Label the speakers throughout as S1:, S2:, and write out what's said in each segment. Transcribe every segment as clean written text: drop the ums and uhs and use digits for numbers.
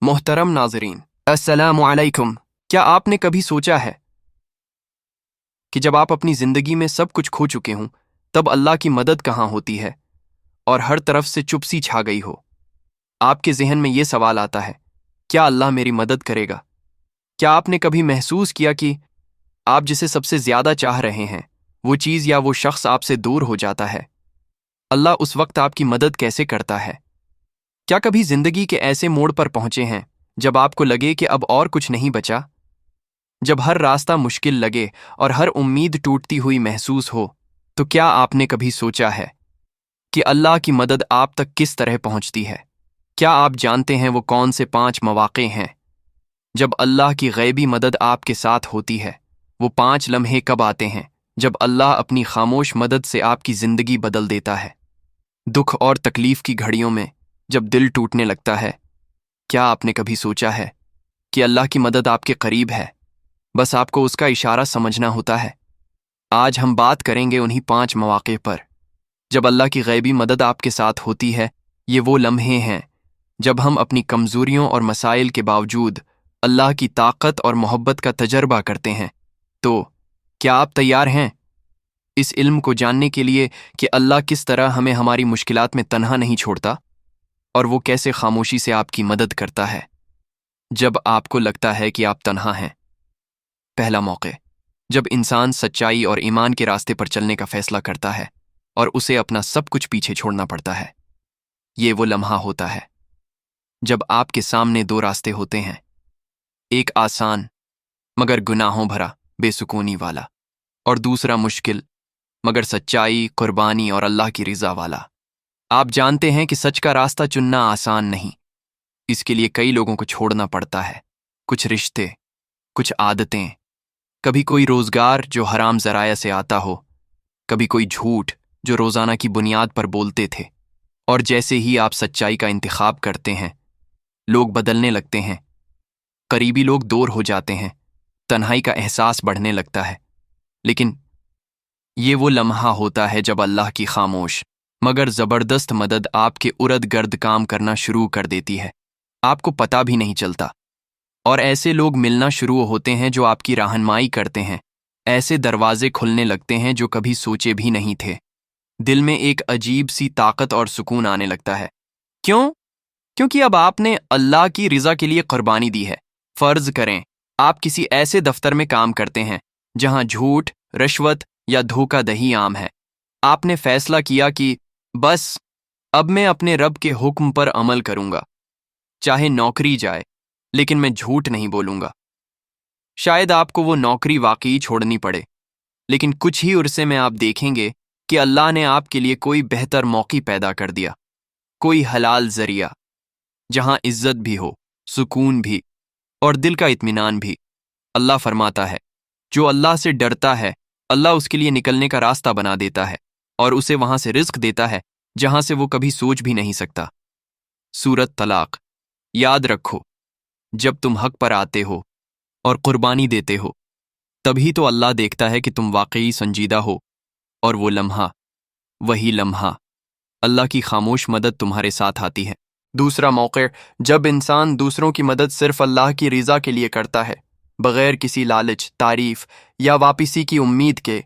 S1: محترم ناظرین، السلام علیکم۔ کیا آپ نے کبھی سوچا ہے کہ جب آپ اپنی زندگی میں سب کچھ کھو چکے ہوں تب اللہ کی مدد کہاں ہوتی ہے اور ہر طرف سے چپسی چھا گئی ہو؟ آپ کے ذہن میں یہ سوال آتا ہے، کیا اللہ میری مدد کرے گا؟ کیا آپ نے کبھی محسوس کیا کہ آپ جسے سب سے زیادہ چاہ رہے ہیں وہ چیز یا وہ شخص آپ سے دور ہو جاتا ہے؟ اللہ اس وقت آپ کی مدد کیسے کرتا ہے؟ کیا کبھی زندگی کے ایسے موڑ پر پہنچے ہیں جب آپ کو لگے کہ اب اور کچھ نہیں بچا؟ جب ہر راستہ مشکل لگے اور ہر امید ٹوٹتی ہوئی محسوس ہو، تو کیا آپ نے کبھی سوچا ہے کہ اللہ کی مدد آپ تک کس طرح پہنچتی ہے؟ کیا آپ جانتے ہیں وہ کون سے 5 مواقع ہیں جب اللہ کی غیبی مدد آپ کے ساتھ ہوتی ہے؟ وہ 5 لمحے کب آتے ہیں جب اللہ اپنی خاموش مدد سے آپ کی زندگی بدل دیتا ہے؟ دکھ اور تکلیف کی گھڑیوں میں جب دل ٹوٹنے لگتا ہے، کیا آپ نے کبھی سوچا ہے کہ اللہ کی مدد آپ کے قریب ہے، بس آپ کو اس کا اشارہ سمجھنا ہوتا ہے؟ آج ہم بات کریں گے انہی 5 مواقع پر جب اللہ کی غیبی مدد آپ کے ساتھ ہوتی ہے۔ یہ وہ لمحے ہیں جب ہم اپنی کمزوریوں اور مسائل کے باوجود اللہ کی طاقت اور محبت کا تجربہ کرتے ہیں۔ تو کیا آپ تیار ہیں اس علم کو جاننے کے لیے کہ اللہ کس طرح ہمیں ہماری مشکلات میں تنہا نہیں چھوڑتا اور وہ کیسے خاموشی سے آپ کی مدد کرتا ہے جب آپ کو لگتا ہے کہ آپ تنہا ہیں؟ پہلا موقع، جب انسان سچائی اور ایمان کے راستے پر چلنے کا فیصلہ کرتا ہے اور اسے اپنا سب کچھ پیچھے چھوڑنا پڑتا ہے۔ یہ وہ لمحہ ہوتا ہے جب آپ کے سامنے 2 راستے ہوتے ہیں، ایک آسان مگر گناہوں بھرا بے سکونی والا، اور دوسرا مشکل مگر سچائی، قربانی اور اللہ کی رضا والا۔ آپ جانتے ہیں کہ سچ کا راستہ چننا آسان نہیں، اس کے لیے کئی لوگوں کو چھوڑنا پڑتا ہے، کچھ رشتے، کچھ عادتیں، کبھی کوئی روزگار جو حرام ذرائع سے آتا ہو، کبھی کوئی جھوٹ جو روزانہ کی بنیاد پر بولتے تھے۔ اور جیسے ہی آپ سچائی کا انتخاب کرتے ہیں، لوگ بدلنے لگتے ہیں، قریبی لوگ دور ہو جاتے ہیں، تنہائی کا احساس بڑھنے لگتا ہے۔ لیکن یہ وہ لمحہ ہوتا ہے جب اللہ کی خاموش مگر زبردست مدد آپ کے ارد گرد کام کرنا شروع کر دیتی ہے، آپ کو پتہ بھی نہیں چلتا، اور ایسے لوگ ملنا شروع ہوتے ہیں جو آپ کی رہنمائی کرتے ہیں، ایسے دروازے کھلنے لگتے ہیں جو کبھی سوچے بھی نہیں تھے۔ دل میں ایک عجیب سی طاقت اور سکون آنے لگتا ہے۔ کیوں؟ کیونکہ اب آپ نے اللہ کی رضا کے لیے قربانی دی ہے۔ فرض کریں آپ کسی ایسے دفتر میں کام کرتے ہیں جہاں جھوٹ، رشوت یا دھوکہ دہی عام ہے۔ آپ نے فیصلہ کیا کہ بس اب میں اپنے رب کے حکم پر عمل کروں گا، چاہے نوکری جائے، لیکن میں جھوٹ نہیں بولوں گا۔ شاید آپ کو وہ نوکری واقعی چھوڑنی پڑے، لیکن کچھ ہی عرصے میں آپ دیکھیں گے کہ اللہ نے آپ کے لیے کوئی بہتر موقع پیدا کر دیا، کوئی حلال ذریعہ جہاں عزت بھی ہو، سکون بھی اور دل کا اطمینان بھی۔ اللہ فرماتا ہے، جو اللہ سے ڈرتا ہے اللہ اس کے لیے نکلنے کا راستہ بنا دیتا ہے اور اسے وہاں سے رزق دیتا ہے جہاں سے وہ کبھی سوچ بھی نہیں سکتا۔ سورۃ طلاق۔ یاد رکھو، جب تم حق پر آتے ہو اور قربانی دیتے ہو تبھی تو اللہ دیکھتا ہے کہ تم واقعی سنجیدہ ہو، اور وہ لمحہ، وہی لمحہ اللہ کی خاموش مدد تمہارے ساتھ آتی ہے۔ دوسرا موقع، جب انسان دوسروں کی مدد صرف اللہ کی رضا کے لیے کرتا ہے، بغیر کسی لالچ، تعریف یا واپسی کی امید کے۔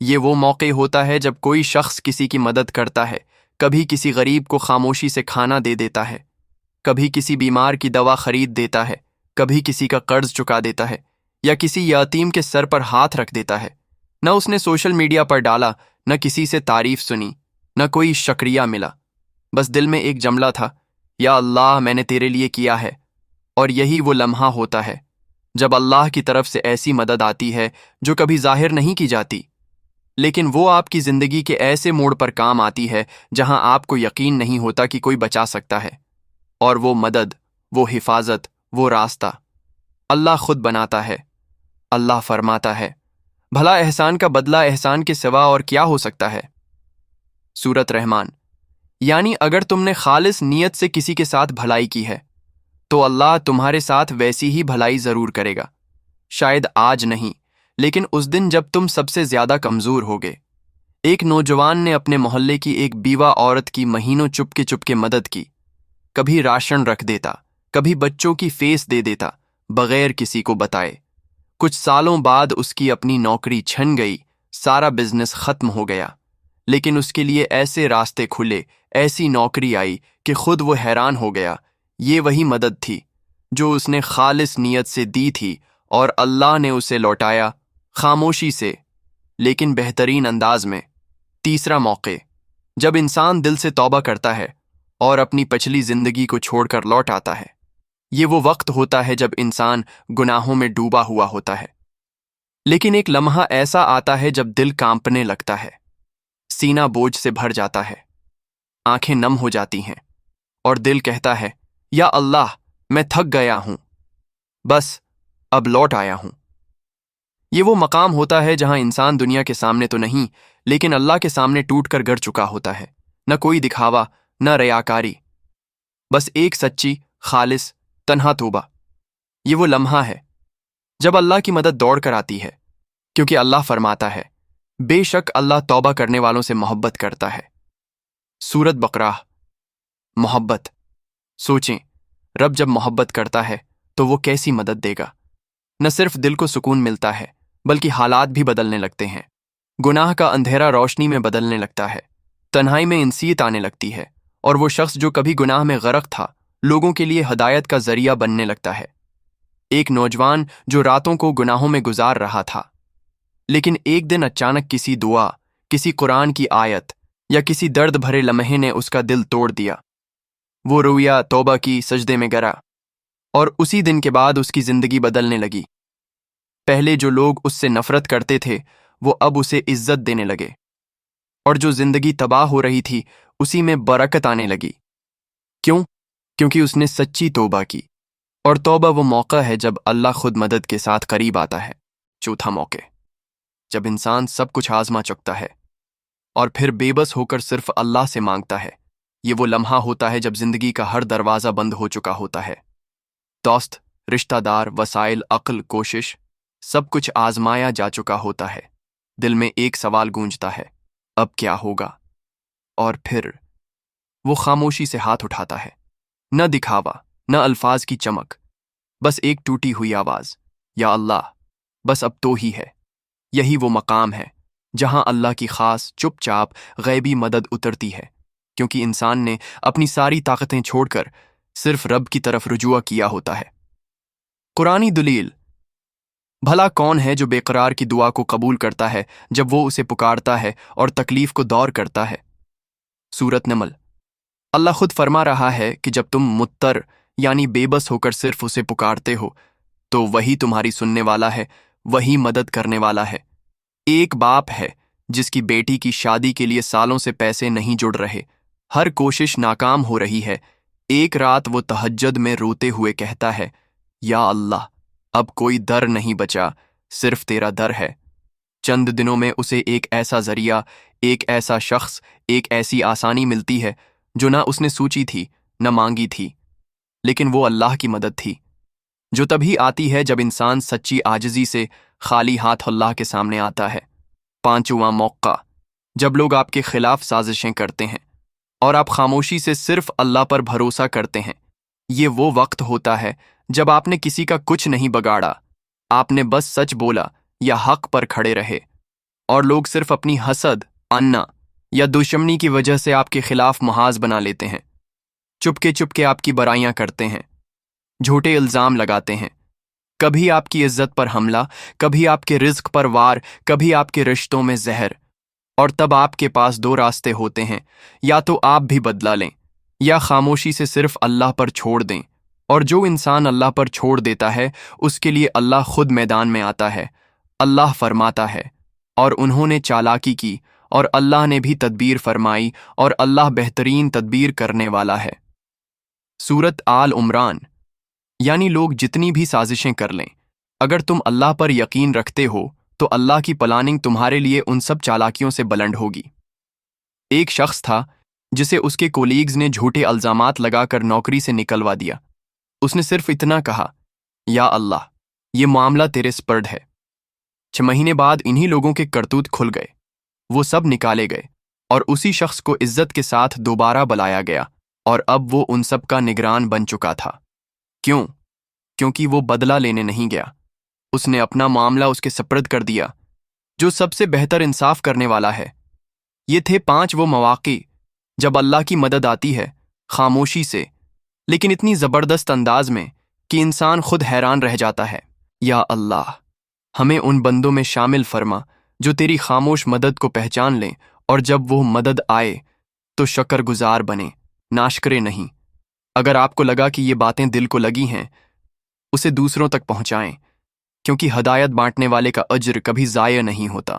S1: یہ وہ موقع ہوتا ہے جب کوئی شخص کسی کی مدد کرتا ہے، کبھی کسی غریب کو خاموشی سے کھانا دے دیتا ہے، کبھی کسی بیمار کی دوا خرید دیتا ہے، کبھی کسی کا قرض چکا دیتا ہے، یا کسی یتیم کے سر پر ہاتھ رکھ دیتا ہے۔ نہ اس نے سوشل میڈیا پر ڈالا، نہ کسی سے تعریف سنی، نہ کوئی شکریہ ملا، بس دل میں ایک جملہ تھا، یا اللہ میں نے تیرے لیے کیا ہے۔ اور یہی وہ لمحہ ہوتا ہے جب اللہ کی طرف سے ایسی مدد آتی ہے جو کبھی ظاہر نہیں کی جاتی، لیکن وہ آپ کی زندگی کے ایسے موڑ پر کام آتی ہے جہاں آپ کو یقین نہیں ہوتا کہ کوئی بچا سکتا ہے۔ اور وہ مدد، وہ حفاظت، وہ راستہ اللہ خود بناتا ہے۔ اللہ فرماتا ہے، بھلا احسان کا بدلہ احسان کے سوا اور کیا ہو سکتا ہے؟ سورۃ رحمان۔ یعنی اگر تم نے خالص نیت سے کسی کے ساتھ بھلائی کی ہے تو اللہ تمہارے ساتھ ویسی ہی بھلائی ضرور کرے گا، شاید آج نہیں، لیکن اس دن جب تم سب سے زیادہ کمزور ہوگے۔ ایک نوجوان نے اپنے محلے کی ایک بیوہ عورت کی مہینوں چپ کے مدد کی، کبھی راشن رکھ دیتا، کبھی بچوں کی فیس دے دیتا بغیر کسی کو بتائے۔ کچھ سالوں بعد اس کی اپنی نوکری چھن گئی، سارا بزنس ختم ہو گیا، لیکن اس کے لیے ایسے راستے کھلے، ایسی نوکری آئی کہ خود وہ حیران ہو گیا۔ یہ وہی مدد تھی جو اس نے خالص نیت سے دی تھی، اور اللہ نے اسے لوٹایا خاموشی سے لیکن بہترین انداز میں۔ تیسرا موقع، جب انسان دل سے توبہ کرتا ہے اور اپنی پچھلی زندگی کو چھوڑ کر لوٹ آتا ہے۔ یہ وہ وقت ہوتا ہے جب انسان گناہوں میں ڈوبا ہوا ہوتا ہے، لیکن ایک لمحہ ایسا آتا ہے جب دل کانپنے لگتا ہے، سینہ بوجھ سے بھر جاتا ہے، آنکھیں نم ہو جاتی ہیں، اور دل کہتا ہے، یا اللہ، میں تھک گیا ہوں، بس اب لوٹ آیا ہوں۔ یہ وہ مقام ہوتا ہے جہاں انسان دنیا کے سامنے تو نہیں، لیکن اللہ کے سامنے ٹوٹ کر گر چکا ہوتا ہے۔ نہ کوئی دکھاوا، نہ ریاکاری، بس ایک سچی، خالص، تنہا توبہ۔ یہ وہ لمحہ ہے جب اللہ کی مدد دوڑ کر آتی ہے، کیونکہ اللہ فرماتا ہے، بے شک اللہ توبہ کرنے والوں سے محبت کرتا ہے۔ سورۃ بقرہ۔ محبت۔ سوچیں، رب جب محبت کرتا ہے تو وہ کیسی مدد دے گا۔ نہ صرف دل کو سکون ملتا ہے، بلکہ حالات بھی بدلنے لگتے ہیں۔ گناہ کا اندھیرا روشنی میں بدلنے لگتا ہے، تنہائی میں انسیت آنے لگتی ہے، اور وہ شخص جو کبھی گناہ میں غرق تھا لوگوں کے لیے ہدایت کا ذریعہ بننے لگتا ہے۔ ایک نوجوان جو راتوں کو گناہوں میں گزار رہا تھا، لیکن ایک دن اچانک کسی دعا، کسی قرآن کی آیت یا کسی درد بھرے لمحے نے اس کا دل توڑ دیا۔ وہ رویا، توبہ کی، سجدے میں گرا، اور اسی دن کے بعد اس کی زندگی بدلنے لگی۔ پہلے جو لوگ اس سے نفرت کرتے تھے وہ اب اسے عزت دینے لگے، اور جو زندگی تباہ ہو رہی تھی اسی میں برکت آنے لگی۔ کیوں؟ کیونکہ اس نے سچی توبہ کی، اور توبہ وہ موقع ہے جب اللہ خود مدد کے ساتھ قریب آتا ہے۔ چوتھا موقع، جب انسان سب کچھ آزما چکتا ہے اور پھر بے بس ہو کر صرف اللہ سے مانگتا ہے۔ یہ وہ لمحہ ہوتا ہے جب زندگی کا ہر دروازہ بند ہو چکا ہوتا ہے۔ دوست، رشتہ دار، وسائل، عقل، کوشش، سب کچھ آزمایا جا چکا ہوتا ہے۔ دل میں ایک سوال گونجتا ہے، اب کیا ہوگا؟ اور پھر وہ خاموشی سے ہاتھ اٹھاتا ہے، نہ دکھاوا، نہ الفاظ کی چمک، بس ایک ٹوٹی ہوئی آواز، یا اللہ، بس اب تو ہی ہے۔ یہی وہ مقام ہے جہاں اللہ کی خاص، چپ چاپ، غیبی مدد اترتی ہے، کیونکہ انسان نے اپنی ساری طاقتیں چھوڑ کر صرف رب کی طرف رجوع کیا ہوتا ہے۔ قرآنی دلیل۔ بھلا کون ہے جو بے قرار کی دعا کو قبول کرتا ہے جب وہ اسے پکارتا ہے اور تکلیف کو دور کرتا ہے؟ سورۃ نمل۔ اللہ خود فرما رہا ہے کہ جب تم مضطر یعنی بے بس ہو کر صرف اسے پکارتے ہو تو وہی تمہاری سننے والا ہے، وہی مدد کرنے والا ہے۔ ایک باپ ہے جس کی بیٹی کی شادی کے لیے سالوں سے پیسے نہیں جڑ رہے، ہر کوشش ناکام ہو رہی ہے۔ ایک رات وہ تہجد میں روتے ہوئے کہتا ہے، یا اللہ، اب کوئی در نہیں بچا، صرف تیرا در ہے۔ چند دنوں میں اسے ایک ایسا ذریعہ، ایک ایسا شخص، ایک ایسی آسانی ملتی ہے جو نہ اس نے سوچی تھی، نہ مانگی تھی، لیکن وہ اللہ کی مدد تھی، جو تبھی آتی ہے جب انسان سچی عاجزی سے خالی ہاتھ اللہ کے سامنے آتا ہے۔ پانچواں موقع، جب لوگ آپ کے خلاف سازشیں کرتے ہیں اور آپ خاموشی سے صرف اللہ پر بھروسہ کرتے ہیں۔ یہ وہ وقت ہوتا ہے جب آپ نے کسی کا کچھ نہیں بگاڑا، آپ نے بس سچ بولا یا حق پر کھڑے رہے، اور لوگ صرف اپنی حسد، انا یا دشمنی کی وجہ سے آپ کے خلاف محاذ بنا لیتے ہیں۔ چپ کے آپ کی برائیاں کرتے ہیں، جھوٹے الزام لگاتے ہیں، کبھی آپ کی عزت پر حملہ، کبھی آپ کے رزق پر وار، کبھی آپ کے رشتوں میں زہر۔ اور تب آپ کے پاس دو راستے ہوتے ہیں، یا تو آپ بھی بدلہ لیں یا خاموشی سے صرف اللہ پر چھوڑ دیں۔ اور جو انسان اللہ پر چھوڑ دیتا ہے اس کے لیے اللہ خود میدان میں آتا ہے۔ اللہ فرماتا ہے، اور انہوں نے چالاکی کی اور اللہ نے بھی تدبیر فرمائی، اور اللہ بہترین تدبیر کرنے والا ہے۔ سورۃ آل عمران۔ یعنی لوگ جتنی بھی سازشیں کر لیں، اگر تم اللہ پر یقین رکھتے ہو تو اللہ کی پلاننگ تمہارے لیے ان سب چالاکیوں سے بلند ہوگی۔ ایک شخص تھا جسے اس کے کولیگز نے جھوٹے الزامات لگا کر نوکری سے نکلوا دیا۔ اس نے صرف اتنا کہا، یا اللہ، یہ معاملہ تیرے سپرد ہے۔ 6 مہینے بعد انہی لوگوں کے کرتوت کھل گئے، وہ سب نکالے گئے، اور اسی شخص کو عزت کے ساتھ دوبارہ بلایا گیا، اور اب وہ ان سب کا نگران بن چکا تھا۔ کیوں؟ کیونکہ وہ بدلہ لینے نہیں گیا، اس نے اپنا معاملہ اس کے سپرد کر دیا جو سب سے بہتر انصاف کرنے والا ہے۔ یہ تھے 5 وہ مواقع جب اللہ کی مدد آتی ہے، خاموشی سے، لیکن اتنی زبردست انداز میں کہ انسان خود حیران رہ جاتا ہے۔ یا اللہ، ہمیں ان بندوں میں شامل فرما جو تیری خاموش مدد کو پہچان لیں اور جب وہ مدد آئے تو شکر گزار بنے، ناشکرے نہیں۔ اگر آپ کو لگا کہ یہ باتیں دل کو لگی ہیں، اسے دوسروں تک پہنچائیں، کیونکہ ہدایت بانٹنے والے کا اجر کبھی ضائع نہیں ہوتا۔